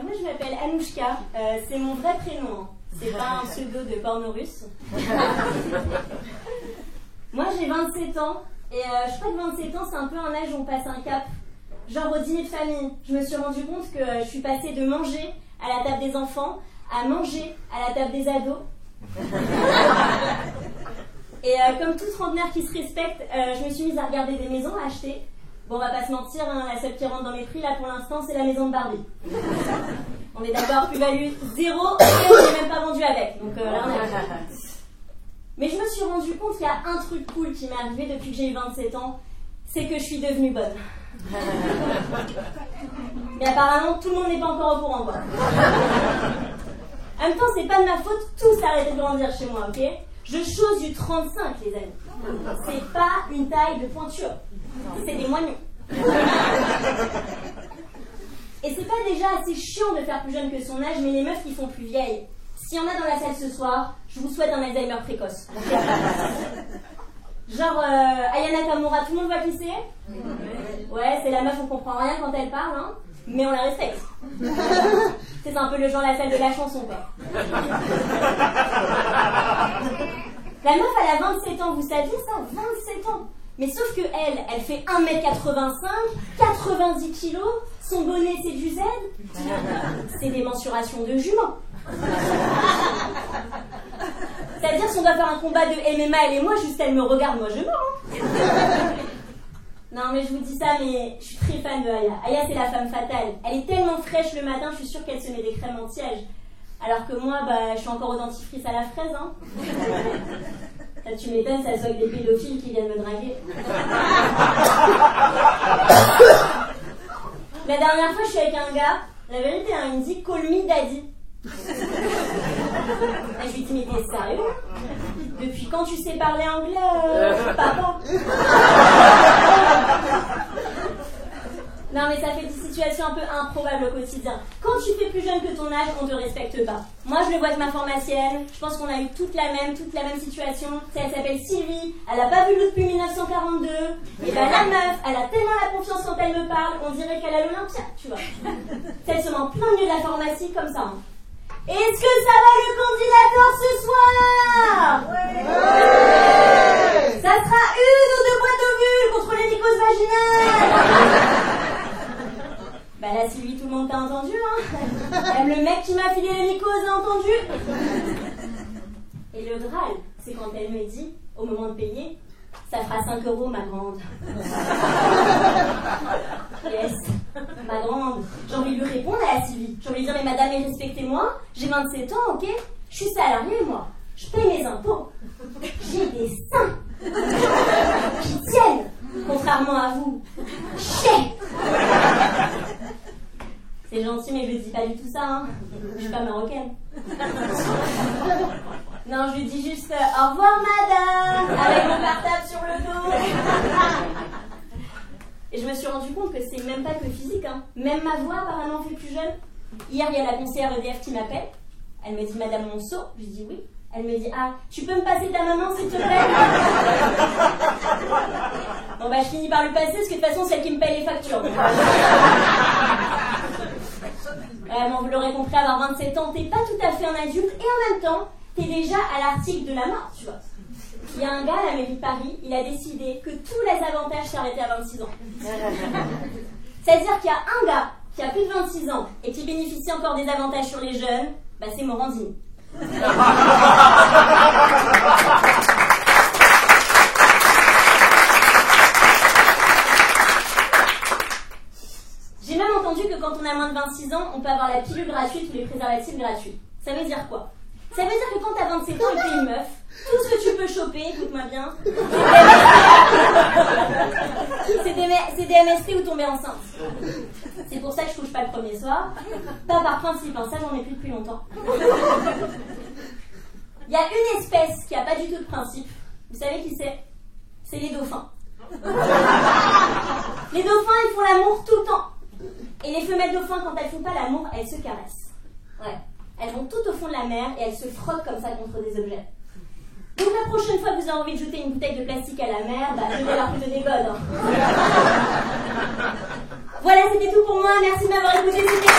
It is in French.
moi je m'appelle Anouchka, c'est mon vrai prénom, hein. C'est pas un pseudo de porno russe. Moi j'ai 27 ans, et je crois que 27 ans c'est un peu un âge où on passe un cap. Genre au dîner de famille, je me suis rendu compte que je suis passée de manger à la table des enfants à manger à la table des ados. Et comme toute trentenaire qui se respecte, je me suis mise à regarder des maisons à acheter. Bon, on va pas se mentir, hein, la seule qui rentre dans mes prix, là, pour l'instant, c'est la maison de Barbie. On est d'accord, plus-value 0, et on n'est même pas vendu avec. Donc là, on est... Mais je me suis rendu compte qu'il y a un truc cool qui m'est arrivé depuis que j'ai eu 27 ans, c'est que je suis devenue bonne. Mais apparemment, tout le monde n'est pas encore au courant, quoi. En même temps, c'est pas de ma faute, tout s'est arrêté de grandir chez moi, ok? Je chose du 35, les amis. C'est pas une taille de pointure. C'est des moignons. Et c'est pas déjà assez chiant de faire plus jeune que son âge, mais les meufs qui font plus vieilles. S'il y en a dans la salle ce soir, je vous souhaite un Alzheimer précoce. Genre Aya Nakamura, tout le monde voit qui c'est? Ouais, c'est la meuf, on comprend rien quand elle parle, hein, mais on la respecte. C'est un peu le genre la salle de la chanson, quoi. La meuf, elle a 27 ans, vous saviez ça? 27 ans. Mais sauf que elle fait 1m85, 90 kg, son bonnet c'est du Z. C'est des mensurations de jument. C'est-à-dire si on doit faire un combat de MMA, elle et moi, juste elle me regarde, moi je mens. Non mais je vous dis ça, mais je suis très fan de Aya. Aya c'est la femme fatale. Elle est tellement fraîche le matin, je suis sûre qu'elle se met des crèmes anti-âge. Alors que moi, bah, je suis encore au dentifrice à la fraise, hein. Ça, tu m'étonnes, ça se voit avec des pédophiles qui viennent me draguer. La dernière fois, je suis avec un gars, la vérité, hein, il me dit « Call me daddy ». Et je lui dis « Mais t'es sérieux? Depuis quand tu sais parler anglais, papa ?» Non mais ça fait des situations un peu improbables au quotidien. Quand tu fais plus jeune que ton âge, on te respecte pas. Moi je le vois avec ma pharmacienne, je pense qu'on a eu toute la même situation. Elle s'appelle Sylvie, elle a pas vu l'eau depuis 1942. Et ben la meuf, elle a tellement la confiance quand elle me parle, on dirait qu'elle a l'Olympia, tu vois. Elle se met en plein milieu de la pharmacie comme ça. Hein. Est-ce que ça va le candidateur ce soir? Ouais. Ça sera 1 ou 2 boîtes d'ovules contre les mycoses vaginales. Bah là, Sylvie, tout le monde t'a entendu, hein. Même le mec qui m'a filé les mycoses a entendu. Et le Graal, c'est quand elle me dit, au moment de payer, ça fera 5 € ma grande. Yes, ma grande. J'ai envie de lui répondre à la Sylvie. J'ai envie de dire, mais madame, respectez-moi, j'ai 27 ans, ok? Je suis salariée, moi. Je paye mes impôts. J'ai des seins qui tiennent, contrairement à vous. Chier. C'est gentil, mais je lui dis pas du tout ça, hein. Je suis pas marocaine. Non, je lui dis juste au revoir, madame, avec mon cartable sur le dos. Et je me suis rendu compte que c'est même pas que physique, hein. Même ma voix, apparemment, fait plus jeune. Hier, il y a la conseillère EDF qui m'appelle. Elle me dit, madame Monceau. Je lui dis oui. Elle me dit, ah, tu peux me passer ta maman, s'il te plaît? Bon, bah, je finis par lui passer, parce que de toute façon, c'est elle qui me paye les factures. Bon, vous l'aurez compris, avoir 27 ans, t'es pas tout à fait un adulte, et en même temps, t'es déjà à l'article de la mort, tu vois. Il y a un gars à la mairie de Paris, il a décidé que tous les avantages s'arrêtaient à 26 ans. C'est-à-dire qu'il y a un gars qui a plus de 26 ans et qui bénéficie encore des avantages sur les jeunes, bah c'est Morandini. J'ai même entendu que quand on a moins de 26 ans, on peut avoir la pilule gratuite ou les préservatifs gratuits. Ça veut dire quoi? Ça veut dire que quand t'as 27 ans et que t'es une meuf, tout ce que tu peux choper, écoute-moi bien, c'est des MST ou tomber enceinte. C'est pour ça que je couche pas le premier soir. Pas par principe, hein, ça j'en ai plus depuis longtemps. Il y a une espèce qui a pas du tout de principe. Vous savez qui c'est? C'est les dauphins. Les dauphins, ils font l'amour tout le temps. Et les femelles dauphins, quand elles font pas l'amour, elles se caressent. Ouais. Elles vont tout au fond de la mer et elles se frottent comme ça contre des objets. Donc la prochaine fois que vous avez envie de jeter une bouteille de plastique à la mer, bah jetez-leur plutôt des godes. Hein. Voilà, c'était tout pour moi. Merci de m'avoir écouté. C'était